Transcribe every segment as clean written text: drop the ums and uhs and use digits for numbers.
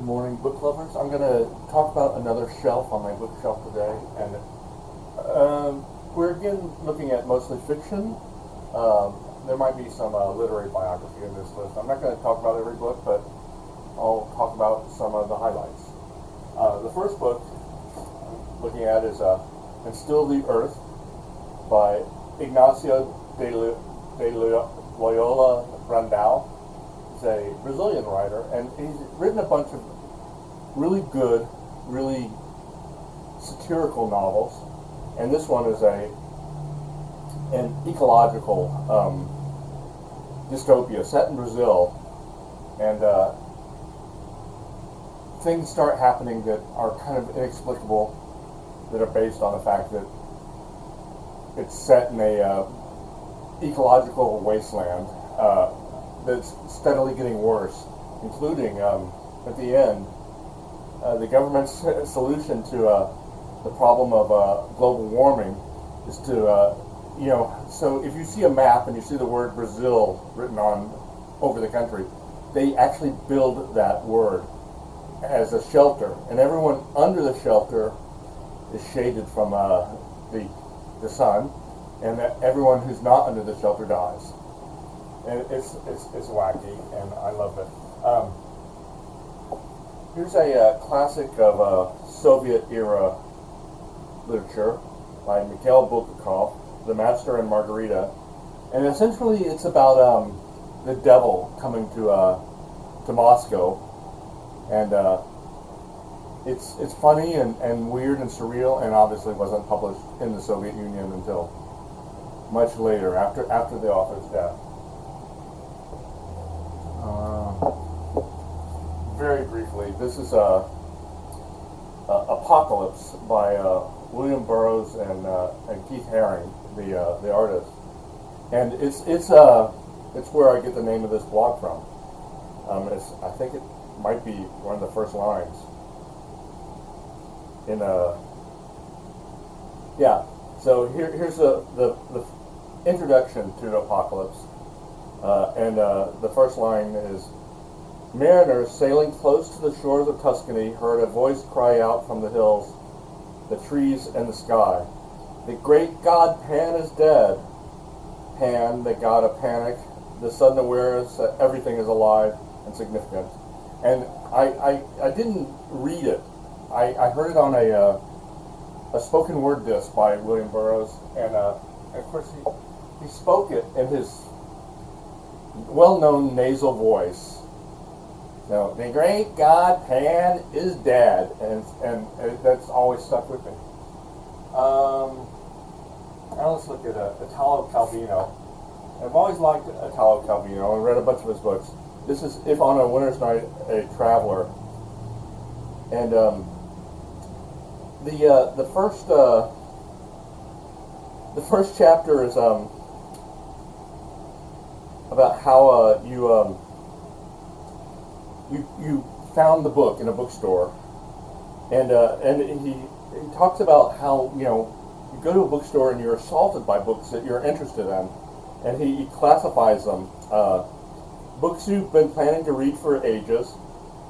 morning, book lovers. I'm going to talk about another shelf on my bookshelf today, and we're again looking at mostly fiction. There might be some literary biography in this list. I'm not going to talk about every book, but I'll talk about some of the highlights. The first book I'm looking at is And Still the Earth by Ignácio de Loyola Brandão. He's a Brazilian writer, and he's written a bunch of really good, really satirical novels, and this one is an ecological dystopia set in Brazil, and things start happening that are kind of inexplicable, that are based on the fact that it's set in a ecological wasteland that's steadily getting worse, including at the end the government's solution to the problem of global warming is to so if you see a map and you see the word Brazil written on over the country, they actually build that word as a shelter, and everyone under the shelter is shaded from the sun, and that everyone who's not under the shelter dies. And it's wacky, and I love it. Here's a classic of Soviet-era literature by Mikhail Bulgakov, The Master and Margarita, and essentially it's about the devil coming to Moscow, and it's funny and weird and surreal, and obviously wasn't published in the Soviet Union until much later, after the author's death. Very briefly, this is Apocalypse by William Burroughs and Keith Haring, the artist, and it's where I get the name of this blog from. I think it might be one of the first lines in yeah. So here's the introduction to Apocalypse, and the first line is: mariners sailing close to the shores of Tuscany heard a voice cry out from the hills, the trees, and the sky. The great god Pan is dead. Pan, the god of panic, the sudden awareness that everything is alive and significant. And I didn't read it. I heard it on a spoken word disc by William Burroughs, and of course he spoke it in his well-known nasal voice. So, the great god Pan is dead, and that's always stuck with me. Now let's look at Italo Calvino. I've always liked Italo Calvino. I read a bunch of his books. This is If on a Winter's Night a Traveler, and the first chapter is about how you found the book in a bookstore, and he talks about how you go to a bookstore and you're assaulted by books that you're interested in, and he classifies them: books you've been planning to read for ages,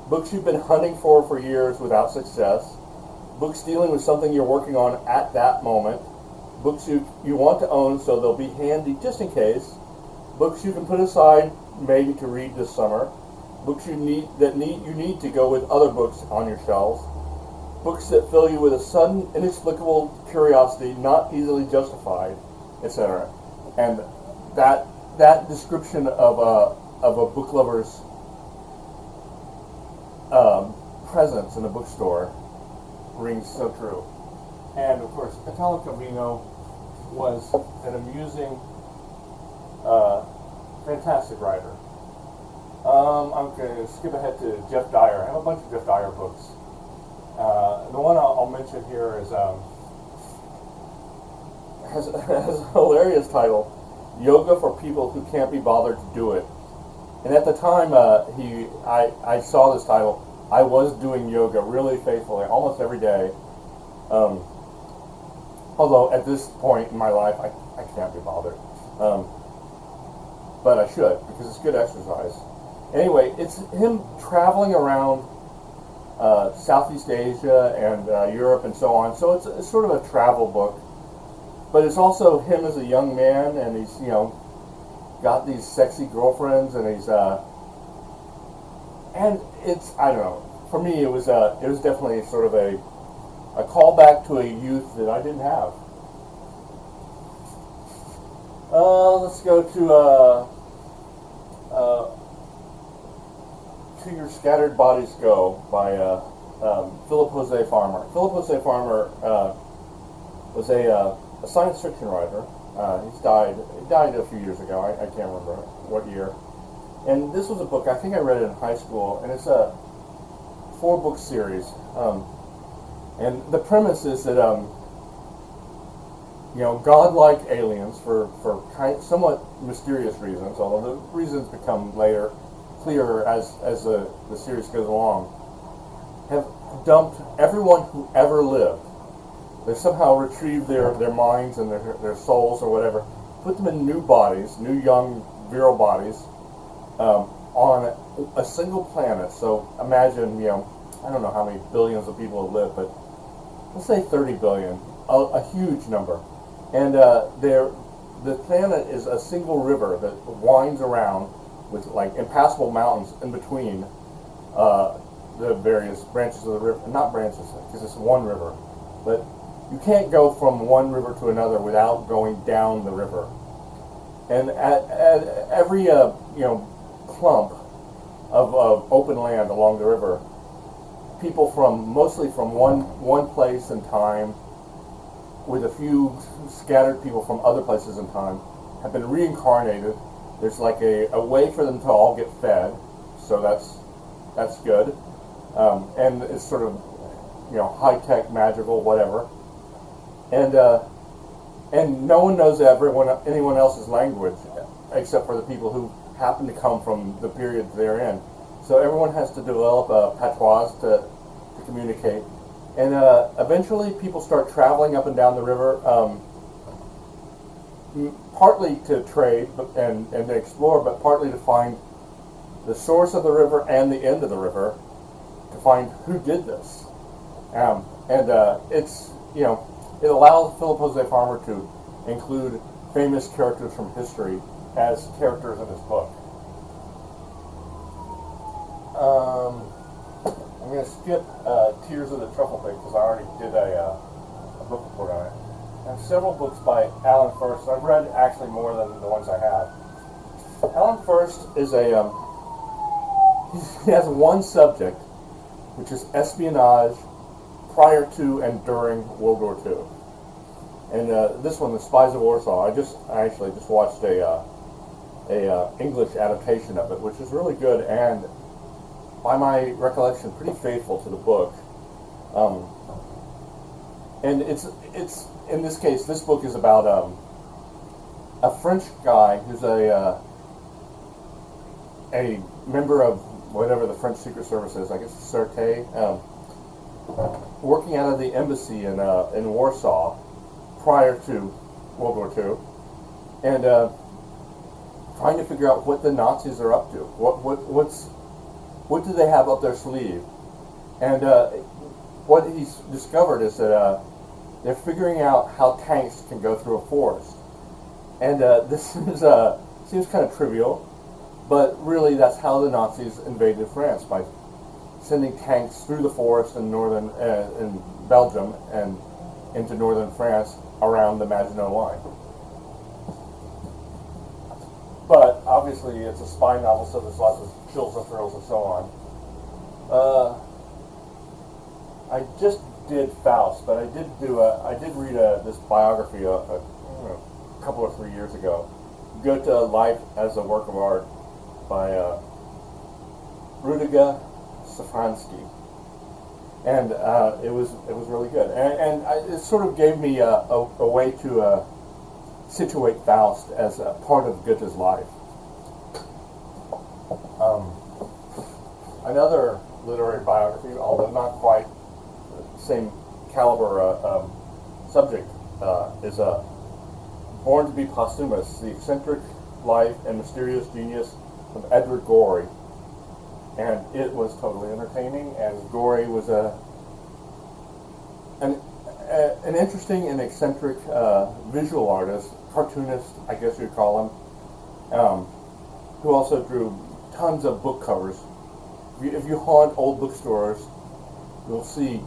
books you've been hunting for years without success, books dealing with something you're working on at that moment, books you want to own so they'll be handy just in case, books you can put aside maybe to read this summer, books you need to go with other books on your shelves, books that fill you with a sudden, inexplicable curiosity not easily justified, etc. And that description of a book lover's presence in a bookstore rings so true. And of course, Italo Calvino was an amusing, fantastic writer. I'm going to skip ahead to Geoff Dyer. I have a bunch of Geoff Dyer books. The one I'll mention here is has a hilarious title: Yoga for People Who Can't Be Bothered to Do It. And at the time I saw this title, I was doing yoga really faithfully, almost every day. Although at this point in my life, I can't be bothered. But I should, because it's good exercise. Anyway, it's him traveling around Southeast Asia and Europe and so on. So it's sort of a travel book, but it's also him as a young man, and he's got these sexy girlfriends, and he's and it's, I don't know. For me, it was definitely sort of a callback to a youth that I didn't have. Let's go to Your Scattered Bodies Go by Philip Jose Farmer. Philip Jose Farmer was a science fiction writer. He died a few years ago. I can't remember what year. And this was a book, I think I read it in high school, and it's a 4-book series. And the premise is that godlike aliens, for somewhat mysterious reasons, although the reasons become later clearer as the series goes along, have dumped everyone who ever lived. They somehow retrieved their minds and their souls or whatever, put them in new bodies, new young virile bodies, on a single planet. So imagine, I don't know how many billions of people have lived, but let's say 30 billion, a huge number. And the planet is a single river that winds around with like impassable mountains in between the various branches of the river. Not branches, because it's one river. But you can't go from one river to another without going down the river. And at every clump of open land along the river, people mostly from one place in time, with a few scattered people from other places in time, have been reincarnated. There's like a way for them to all get fed, so that's good. And it's sort of high-tech, magical, whatever. And no one knows anyone else's language except for the people who happen to come from the period they're in. So everyone has to develop a patois to communicate. And eventually people start traveling up and down the river, partly to trade and to explore, but partly to find the source of the river and the end of the river, to find who did this. It's, it allows Philip Jose Farmer to include famous characters from history as characters in his book. I'm going to skip Tears of the Truffle Pig because I already did a book report on it. I have several books by Alan Furst. I've read actually more than the ones I have. Alan Furst is he has one subject, which is espionage prior to and during World War II. And this one, The Spies of Warsaw, I actually just watched a English adaptation of it, which is really good and, by my recollection, pretty faithful to the book. And it's in this case, this book is about a French guy who's a member of whatever the French Secret Service is, I guess it's Sûreté, working out of the embassy in Warsaw prior to World War II, and trying to figure out what the Nazis are up to. What do they have up their sleeve? And what he's discovered is that they're figuring out how tanks can go through a forest. And this seems kind of trivial, but really that's how the Nazis invaded France, by sending tanks through the forest in in Belgium and into northern France around the Maginot Line. But obviously it's a spy novel, so there's lots of chills and thrills and so on. I just did Faust, but I did read this biography a couple or 3 years ago, Goethe: Life as a Work of Art by Rudiger Safransky, and it was really good, and it sort of gave me a way to situate Faust as a part of Goethe's life. Another literary biography, although not quite the same caliber subject, is Born to be Posthumous: The Eccentric Life and Mysterious Genius of Edward Gorey. and it was totally entertaining. And Gorey was an interesting and eccentric visual artist, cartoonist, I guess you'd call him, who also drew tons of book covers. If you haunt old bookstores, you'll see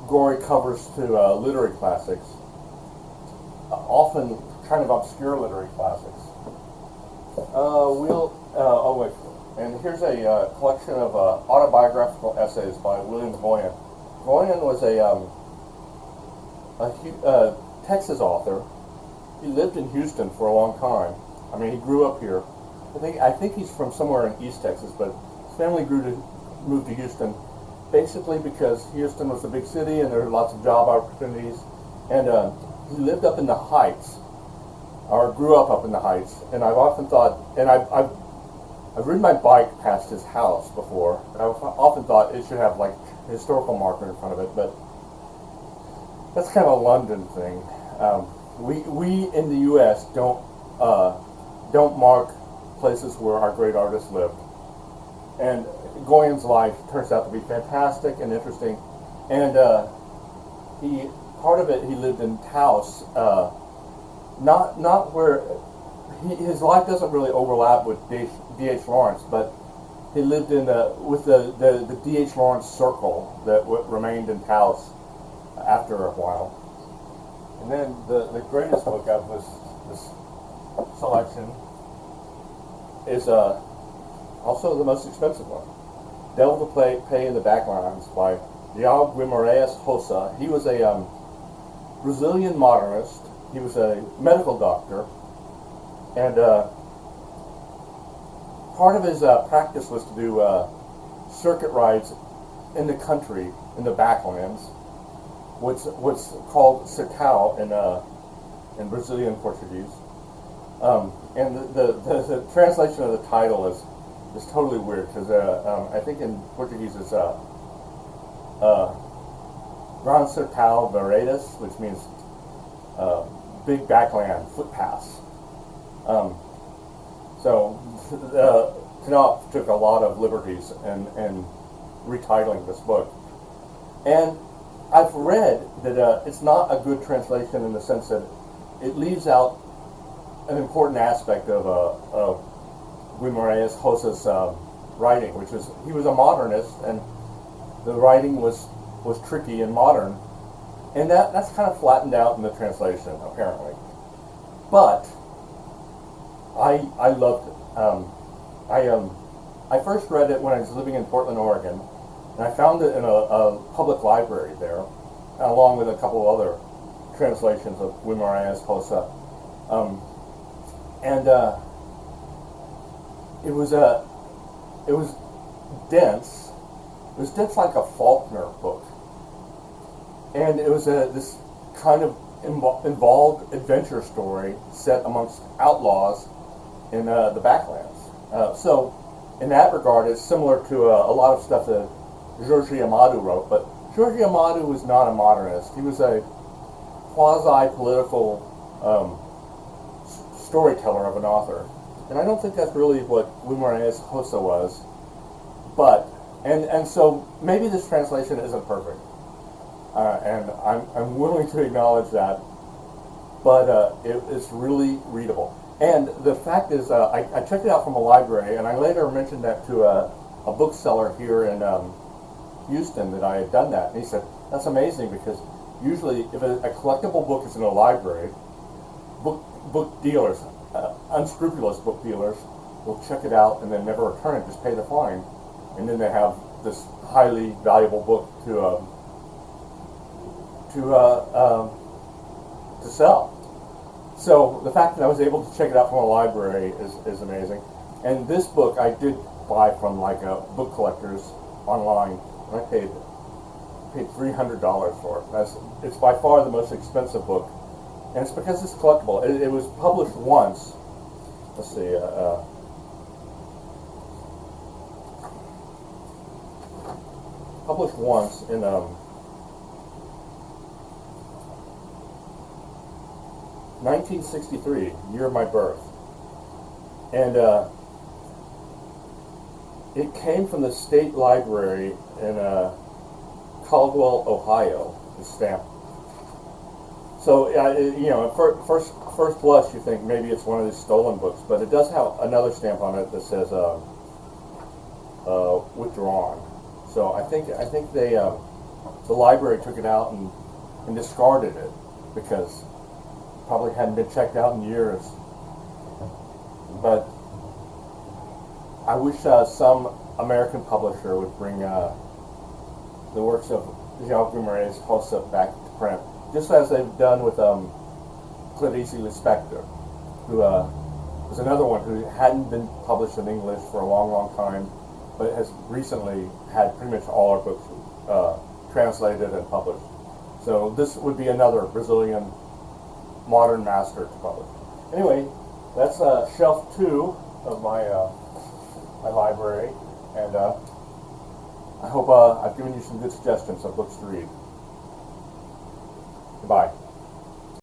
Gorey covers to literary classics, often kind of obscure literary classics. Oh wait, and here's a collection of autobiographical essays by William Goyen. Goyen was a Texas author. He lived in Houston for a long time. I mean, he grew up here. I think he's from somewhere in East Texas, but his family moved to Houston, basically because Houston was a big city and there were lots of job opportunities. And he lived up in the Heights, or grew up in the Heights. And I've often thought, and I've ridden my bike past his house before, and I've often thought it should have like a historical marker in front of it, but that's kind of a London thing. We in the U.S. don't mark places where our great artists lived. And Goyen's life turns out to be fantastic and interesting. And part of it, he lived in Taos, not where his life doesn't really overlap with D.H. Lawrence, but he lived in with the D.H. Lawrence circle that remained in Taos after a while. And then the greatest book of this selection is also the most expensive one, Devil to Pay in the Backlines by João Guimarães Rosa. He was a Brazilian modernist. He was a medical doctor, and part of his practice was to do circuit rides in the country, in the backlands, what's called sertão in Brazilian Portuguese. And the translation of the title is totally weird, because I think in Portuguese it's Gran Sertão Veredas, which means big backland footpaths. So Knopf took a lot of liberties in retitling this book. And I've read that it's not a good translation in the sense that it leaves out an important aspect of Guimarães Rosa's writing, which is he was a modernist, and the writing was tricky and modern, and that's kind of flattened out in the translation apparently. But I loved it. I first read it when I was living in Portland, Oregon, and I found it in a public library there, along with a couple of other translations of Guimarães Rosa. And it was dense. It was dense like a Faulkner book, and it was this kind of involved adventure story set amongst outlaws in the backlands. So, in that regard, it's similar to a lot of stuff that Jorge Amado wrote. But Jorge Amado was not a modernist. He was a quasi-political storyteller of an author, and I don't think that's really what Guimarães Rosa was. But and so maybe this translation isn't perfect, and I'm willing to acknowledge that. But it's really readable. And the fact is, I checked it out from a library, and I later mentioned that to a bookseller here in Houston that I had done that, and he said that's amazing, because usually if a collectible book is in a library, book dealers, unscrupulous book dealers, will check it out and then never return it, just pay the fine, and then they have this highly valuable book to sell. So the fact that I was able to check it out from a library is amazing. And this book I did buy from like book collectors online, and I paid $300 for it. It's by far the most expensive book. And it's because it's collectible. It was published once. Let's see. Published once in 1963, year of my birth. And it came from the state library in Caldwell, Ohio, the stamp. So, you know, at first blush, you think maybe it's one of these stolen books, but it does have another stamp on it that says withdrawn. So I think they the library took it out and discarded it because it probably hadn't been checked out in years. But I wish some American publisher would bring the works of Geoff Guimarães Rosa back to print, just as they've done with Clarice Lispector, who was another one who hadn't been published in English for a long, long time, but has recently had pretty much all our books translated and published. So this would be another Brazilian modern master to publish. Anyway, that's shelf 2 of my my library, and I hope I've given you some good suggestions of books to read. Goodbye.